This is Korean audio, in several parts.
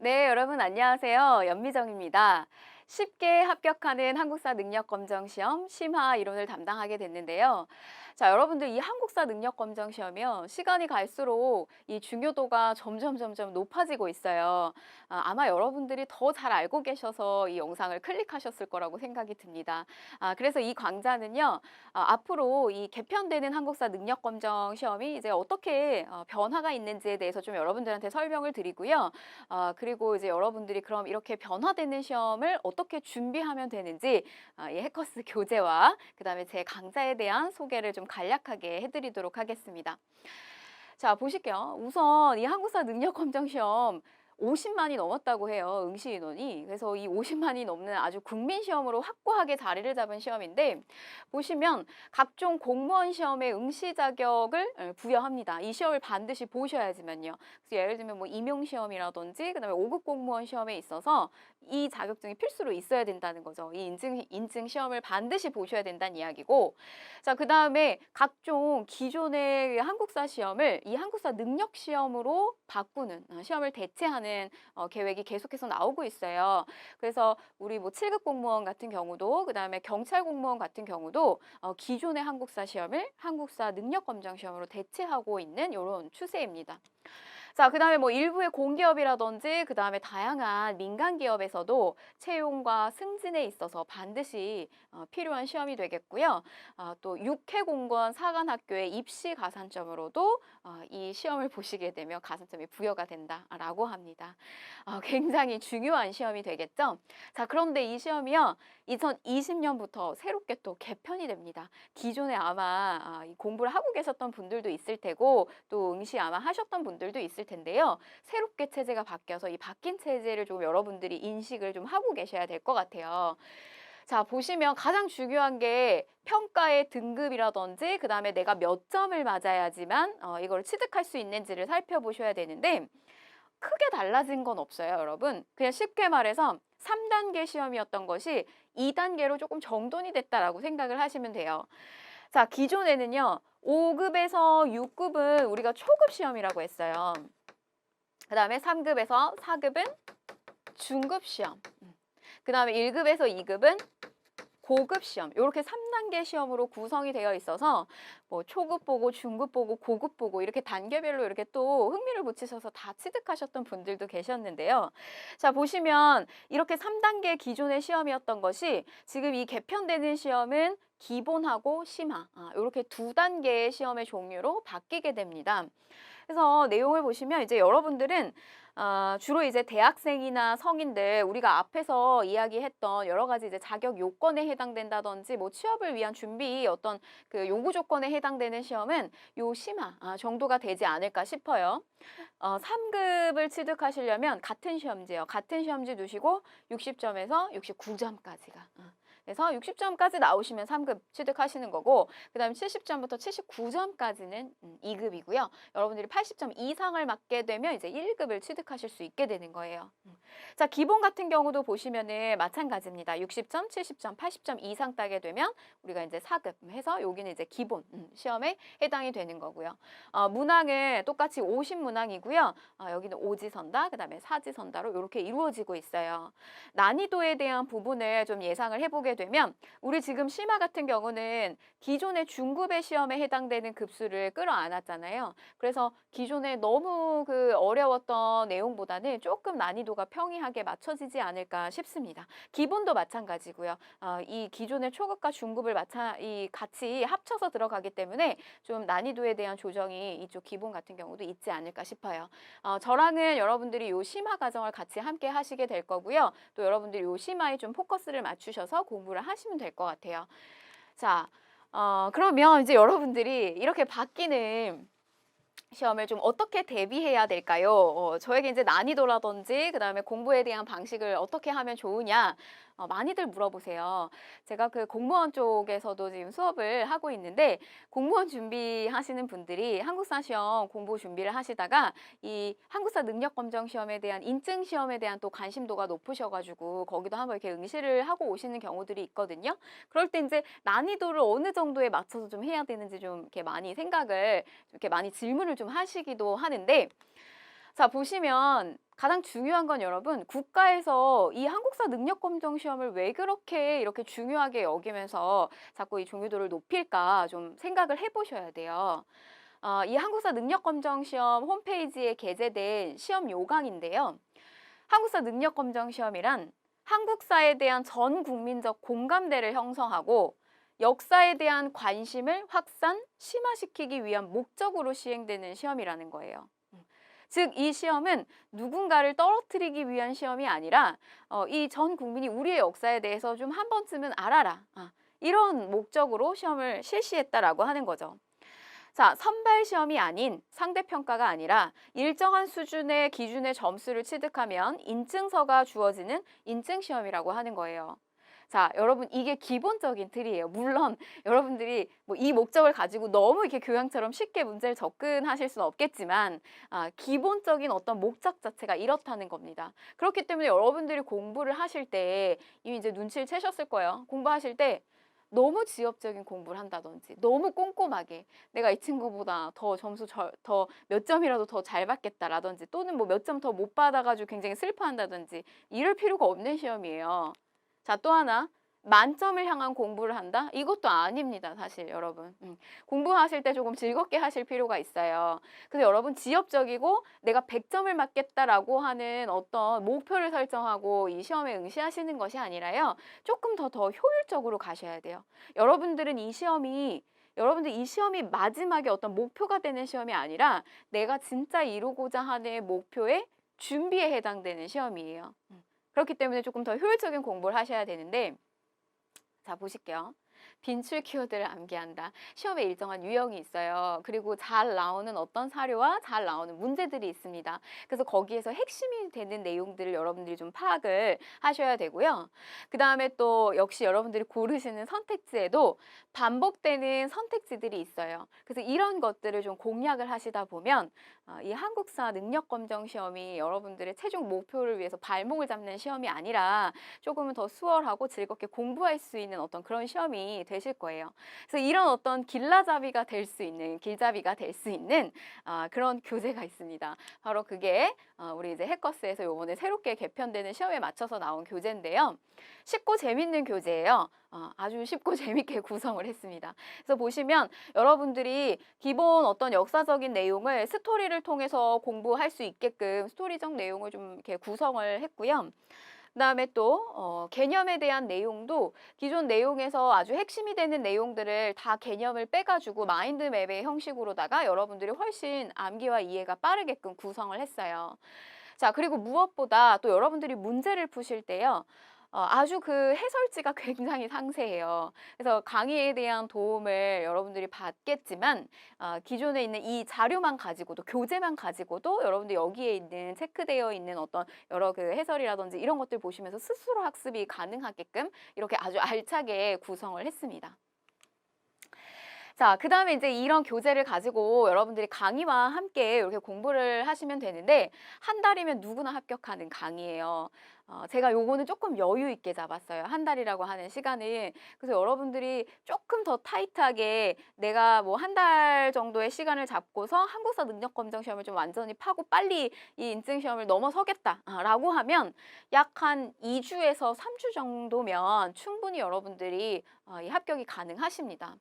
네, 여러분 안녕하세요. 연미정입니다. 쉽게 합격하는 한국사 능력검정 시험 심화 이론을 담당하게 됐는데요. 자, 여러분들 이 한국사 능력검정 시험이요. 시간이 갈수록 이 중요도가 점점 높아지고 있어요. 아마 여러분들이 더 잘 알고 계셔서 이 영상을 클릭하셨을 거라고 생각이 듭니다. 그래서 이 강좌는요. 앞으로 이 개편되는 한국사 능력검정 시험이 이제 어떻게 변화가 있는지에 대해서 좀 여러분들한테 설명을 드리고요. 그리고 이제 여러분들이 그럼 이렇게 변화되는 시험을 어떻게 준비하면 되는지 이 해커스 교재와 그다음에 제 강좌에 대한 소개를 좀 간략하게 해드리도록 하겠습니다. 자, 보실게요. 우선 이 한국사 능력검정 시험 50만이 넘었다고 해요. 응시 인원이. 그래서 이 50만이 넘는 아주 국민 시험으로 확고하게 자리를 잡은 시험인데 보시면 각종 공무원 시험의 응시 자격을 부여합니다. 이 시험을 반드시 보셔야지만요. 그래서 예를 들면 뭐 임용 시험이라든지 그다음에 5급 공무원 시험에 있어서 이 자격증이 필수로 있어야 된다는 거죠. 이 인증 시험을 반드시 보셔야 된다는 이야기고 자, 그다음에 각종 기존의 한국사 시험을 이 한국사 능력 시험으로 바꾸는 시험을 대체하는 계획이 계속해서 나오고 있어요. 그래서 우리 뭐 7급 공무원 같은 경우도 그다음에 경찰 공무원 같은 경우도 기존의 한국사 시험을 한국사 능력 검정 시험으로 대체하고 있는 이런 추세입니다. 자, 그다음에 뭐 일부의 공기업이라든지 그다음에 다양한 민간 기업에서도 채용과 승진에 있어서 반드시 필요한 시험이 되겠고요. 또 육해공무원 사관학교의 입시 가산점으로도 이 시험을 보시게 되면 가산점이 부여가 된다라고 합니다. 굉장히 중요한 시험이 되겠죠. 자, 그런데 이 시험이요. 2020년부터 새롭게 또 개편이 됩니다. 기존에 아마 이 공부를 하고 계셨던 분들도 있을 테고 또 응시 아마 하셨던 분들도 있을 텐데요. 새롭게 체제가 바뀌어서 이 바뀐 체제를 좀 여러분들이 인식을 좀 하고 계셔야 될 것 같아요. 자, 보시면 가장 중요한 게 평가의 등급이라든지 그다음에 내가 몇 점을 맞아야지만 이걸 취득할 수 있는지를 살펴보셔야 되는데 크게 달라진 건 없어요, 여러분. 그냥 쉽게 말해서 3단계 시험이었던 것이 2단계로 조금 정돈이 됐다라고 생각을 하시면 돼요. 자, 기존에는요. 5급에서 6급은 우리가 초급 시험이라고 했어요. 그다음에 3급에서 4급은 중급 시험. 그다음에 1급에서 2급은 고급 시험. 요렇게 3단계 시험으로 구성이 되어 있어서 뭐 초급 보고 중급 보고 고급 보고 이렇게 단계별로 이렇게 또 흥미를 붙이셔서 다 취득하셨던 분들도 계셨는데요. 자, 보시면 이렇게 3단계 기존의 시험이었던 것이 지금 이 개편되는 시험은 기본하고 심화 요렇게 두 단계의 시험의 종류로 바뀌게 됩니다. 그래서 내용을 보시면 이제 여러분들은 주로 이제 대학생이나 성인들 우리가 앞에서 이야기했던 여러 가지 이제 자격 요건에 해당된다든지 뭐 취업을 위한 준비 어떤 그 요구 조건에 해당되는 시험은 요 심화 정도가 되지 않을까 싶어요. 3급을 취득하시려면 같은 시험지요. 같은 시험지 두시고 60점에서 69점까지가. 그래서 60점까지 나오시면 3급 취득하시는 거고 그다음에 70점부터 79점까지는 2급이고요. 여러분들이 80점 이상을 맞게 되면 이제 1급을 취득하실 수 있게 되는 거예요. 자, 기본 같은 경우도 보시면은 마찬가지입니다. 60점, 70점, 80점 이상 따게 되면 우리가 이제 4급 해서 여기는 이제 기본 시험에 해당이 되는 거고요. 문항은 똑같이 50문항이고요. 여기는 오지선다, 그다음에 사지선다로 이렇게 이루어지고 있어요. 난이도에 대한 부분을 좀 예상을 해보게 되면 우리 지금 심화 같은 경우는 기존의 중급의 시험에 해당되는 급수를 끌어안았잖아요. 그래서 기존에 너무 그 어려웠던 내용보다는 조금 난이도가 평이하게 맞춰지지 않을까 싶습니다. 기본도 마찬가지고요. 이 기존의 초급과 중급을 같이 합쳐서 들어가기 때문에 좀 난이도에 대한 조정이 이쪽 기본 같은 경우도 있지 않을까 싶어요. 저랑은 여러분들이 요 심화 과정을 같이 함께 하시게 될 거고요. 또 여러분들이 요 심화에 좀 포커스를 맞추셔서 공부를 하시면 될 것 같아요. 자, 그러면 이제 여러분들이 이렇게 바뀌는 시험을 좀 어떻게 대비해야 될까요? 저에게 이제 난이도라든지 그다음에 공부에 대한 방식을 어떻게 하면 좋으냐 많이들 물어보세요. 제가 그 공무원 쪽에서도 지금 수업을 하고 있는데 공무원 준비하시는 분들이 한국사 시험 공부 준비를 하시다가 이 한국사 능력 검정 시험에 대한 인증 시험에 대한 또 관심도가 높으셔가지고 거기도 한번 이렇게 응시를 하고 오시는 경우들이 있거든요. 그럴 때 이제 난이도를 어느 정도에 맞춰서 좀 해야 되는지 좀 이렇게 많이 생각을 이렇게 많이 질문을 좀 하시기도 하는데 자, 보시면 가장 중요한 건 여러분, 국가에서 이 한국사 능력검정 시험을 왜 그렇게 이렇게 중요하게 여기면서 자꾸 이 중요도를 높일까 좀 생각을 해보셔야 돼요. 이 한국사 능력검정 시험 홈페이지에 게재된 시험 요강인데요. 한국사 능력검정 시험이란 한국사에 대한 전 국민적 공감대를 형성하고 역사에 대한 관심을 확산, 심화시키기 위한 목적으로 시행되는 시험이라는 거예요. 즉, 이 시험은 누군가를 떨어뜨리기 위한 시험이 아니라 이 전 국민이 우리의 역사에 대해서 좀 한 번쯤은 알아라. 이런 목적으로 시험을 실시했다라고 하는 거죠. 자, 선발 시험이 아닌 상대평가가 아니라 일정한 수준의 기준의 점수를 취득하면 인증서가 주어지는 인증시험이라고 하는 거예요. 자, 여러분 이게 기본적인 틀이에요. 물론 여러분들이 뭐 이 목적을 가지고 너무 이렇게 교양처럼 쉽게 문제를 접근하실 수는 없겠지만 기본적인 어떤 목적 자체가 이렇다는 겁니다. 그렇기 때문에 여러분들이 공부를 하실 때 이미 이제 눈치를 채셨을 거예요. 공부하실 때 너무 지엽적인 공부를 한다든지 너무 꼼꼼하게 내가 이 친구보다 더 점수 더 몇 점이라도 더 잘 받겠다라든지 또는 뭐 몇 점 더 못 받아가지고 굉장히 슬퍼한다든지 이럴 필요가 없는 시험이에요. 자, 또 하나. 만점을 향한 공부를 한다? 이것도 아닙니다, 사실 여러분. 공부하실 때 조금 즐겁게 하실 필요가 있어요. 그래서 여러분 지엽적이고 내가 100점을 맞겠다라고 하는 어떤 목표를 설정하고 이 시험에 응시하시는 것이 아니라요. 조금 더 효율적으로 가셔야 돼요. 여러분들 이 시험이 마지막에 어떤 목표가 되는 시험이 아니라 내가 진짜 이루고자 하는 목표의 준비에 해당되는 시험이에요. 그렇기 때문에 조금 더 효율적인 공부를 하셔야 되는데, 자, 보실게요. 빈출 키워드를 암기한다. 시험에 일정한 유형이 있어요. 그리고 잘 나오는 어떤 사료와 잘 나오는 문제들이 있습니다. 그래서 거기에서 핵심이 되는 내용들을 여러분들이 좀 파악을 하셔야 되고요. 그 다음에 또 역시 여러분들이 고르시는 선택지에도 반복되는 선택지들이 있어요. 그래서 이런 것들을 좀 공략을 하시다 보면 이 한국사 능력검정 시험이 여러분들의 최종 목표를 위해서 발목을 잡는 시험이 아니라 조금은 더 수월하고 즐겁게 공부할 수 있는 어떤 그런 시험이 되실 거예요. 그래서 이런 어떤 길라잡이가 될 수 있는, 길잡이가 될 수 있는 그런 교재가 있습니다. 바로 그게 우리 이제 해커스에서 요번에 새롭게 개편되는 시험에 맞춰서 나온 교재인데요. 쉽고 재밌는 교재예요. 아주 쉽고 재밌게 구성을 했습니다. 그래서 보시면 여러분들이 기본 어떤 역사적인 내용을 스토리를 통해서 공부할 수 있게끔 스토리적 내용을 좀 이렇게 구성을 했고요. 그다음에 또 개념에 대한 내용도 기존 내용에서 아주 핵심이 되는 내용들을 다 개념을 빼가지고 마인드맵의 형식으로다가 여러분들이 훨씬 암기와 이해가 빠르게끔 구성을 했어요. 자, 그리고 무엇보다 또 여러분들이 문제를 푸실 때요. 아주 그 해설지가 굉장히 상세해요. 그래서 강의에 대한 도움을 여러분들이 받겠지만 기존에 있는 이 자료만 가지고도 교재만 가지고도 여러분들 여기에 있는 체크되어 있는 어떤 여러 그 해설이라든지 이런 것들 보시면서 스스로 학습이 가능하게끔 이렇게 아주 알차게 구성을 했습니다. 자, 그 다음에 이제 이런 교재를 가지고 여러분들이 강의와 함께 이렇게 공부를 하시면 되는데 한 달이면 누구나 합격하는 강의예요. 제가 요거는 조금 여유 있게 잡았어요. 한 달이라고 하는 시간을. 그래서 여러분들이 조금 더 타이트하게 내가 뭐 한 달 정도의 시간을 잡고서 한국사 능력검정 시험을 좀 완전히 파고 빨리 이 인증시험을 넘어서겠다라고 하면 약 한 2주에서 3주 정도면 충분히 여러분들이 이 합격이 가능하십니다.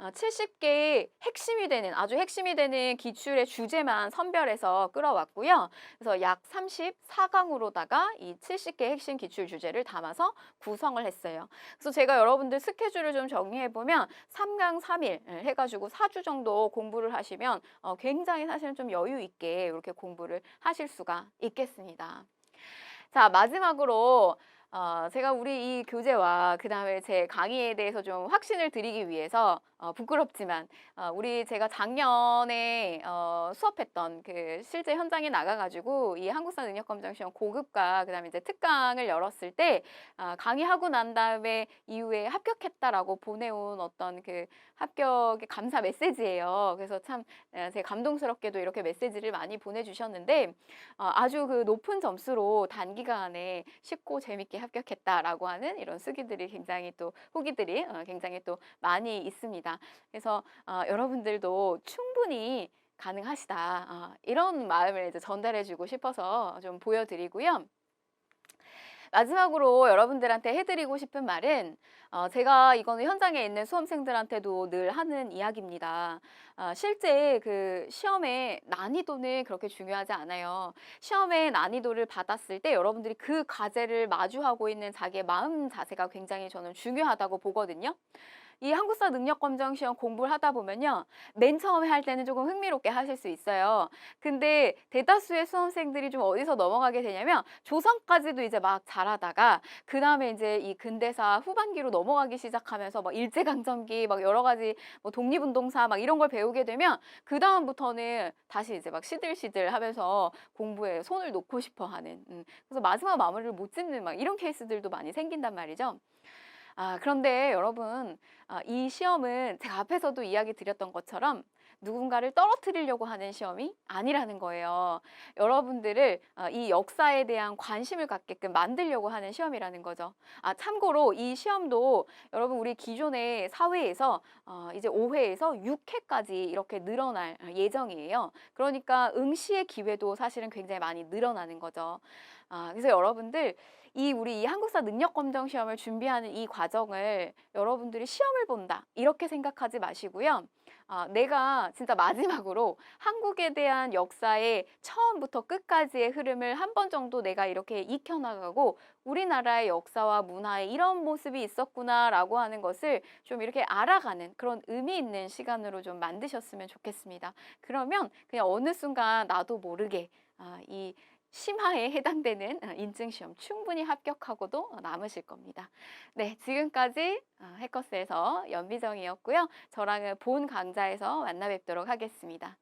70개의 핵심이 되는 아주 핵심이 되는 기출의 주제만 선별해서 끌어왔고요. 그래서 약 34강으로다가 이 70개 핵심 기출 주제를 담아서 구성을 했어요. 그래서 제가 여러분들 스케줄을 좀 정리해 보면 3강 3일 해가지고 4주 정도 공부를 하시면 굉장히 사실은 좀 여유 있게 이렇게 공부를 하실 수가 있겠습니다. 자, 마지막으로 제가 우리 이 교재와 그 다음에 제 강의에 대해서 좀 확신을 드리기 위해서 부끄럽지만 우리 제가 작년에 수업했던 그 실제 현장에 나가가지고 이 한국사 능력검정 시험 고급과 그 다음에 이제 특강을 열었을 때 강의하고 난 다음에 이후에 합격했다라고 보내온 어떤 그 합격의 감사 메시지예요. 그래서 참 제가 감동스럽게도 이렇게 메시지를 많이 보내주셨는데 아주 그 높은 점수로 단기간에 쉽고 재밌게 합격했다라고 하는 이런 후기들이 굉장히 또 많이 있습니다. 그래서 여러분들도 충분히 가능하시다. 이런 마음을 이제 전달해 주고 싶어서 좀 보여드리고요. 마지막으로 여러분들한테 해드리고 싶은 말은 제가 이거는 현장에 있는 수험생들한테도 늘 하는 이야기입니다. 실제 그 시험의 난이도는 그렇게 중요하지 않아요. 시험의 난이도를 받았을 때 여러분들이 그 과제를 마주하고 있는 자기의 마음 자세가 굉장히 저는 중요하다고 보거든요. 이 한국사 능력검정 시험 공부를 하다 보면요. 맨 처음에 할 때는 조금 흥미롭게 하실 수 있어요. 근데 대다수의 수험생들이 좀 어디서 넘어가게 되냐면 조선까지도 이제 막 잘하다가 그다음에 이제 이 근대사 후반기로 넘어가기 시작하면서 막 일제강점기 막 여러 가지 뭐 독립운동사 막 이런 걸 배우게 되면 그다음부터는 다시 이제 막 시들시들 하면서 공부에 손을 놓고 싶어 하는 그래서 마지막 마무리를 못 짓는 막 이런 케이스들도 많이 생긴단 말이죠. 그런데 여러분, 이 시험은 제가 앞에서도 이야기 드렸던 것처럼 누군가를 떨어뜨리려고 하는 시험이 아니라는 거예요. 여러분들을 이 역사에 대한 관심을 갖게끔 만들려고 하는 시험이라는 거죠. 참고로 이 시험도 여러분 우리 기존의 사회에서 이제 5회에서 6회까지 이렇게 늘어날 예정이에요. 그러니까 응시의 기회도 사실은 굉장히 많이 늘어나는 거죠. 그래서 여러분들 우리 이 한국사 능력검정 시험을 준비하는 이 과정을 여러분들이 시험을 본다 이렇게 생각하지 마시고요. 내가 진짜 마지막으로 한국에 대한 역사의 처음부터 끝까지의 흐름을 한 번 정도 내가 이렇게 익혀나가고 우리나라의 역사와 문화에 이런 모습이 있었구나라고 하는 것을 좀 이렇게 알아가는 그런 의미 있는 시간으로 좀 만드셨으면 좋겠습니다. 그러면 그냥 어느 순간 나도 모르게 이 심화에 해당되는 인증시험 충분히 합격하고도 남으실 겁니다. 네, 지금까지 해커스에서 연비정이었고요. 저랑은 본 강좌에서 만나 뵙도록 하겠습니다.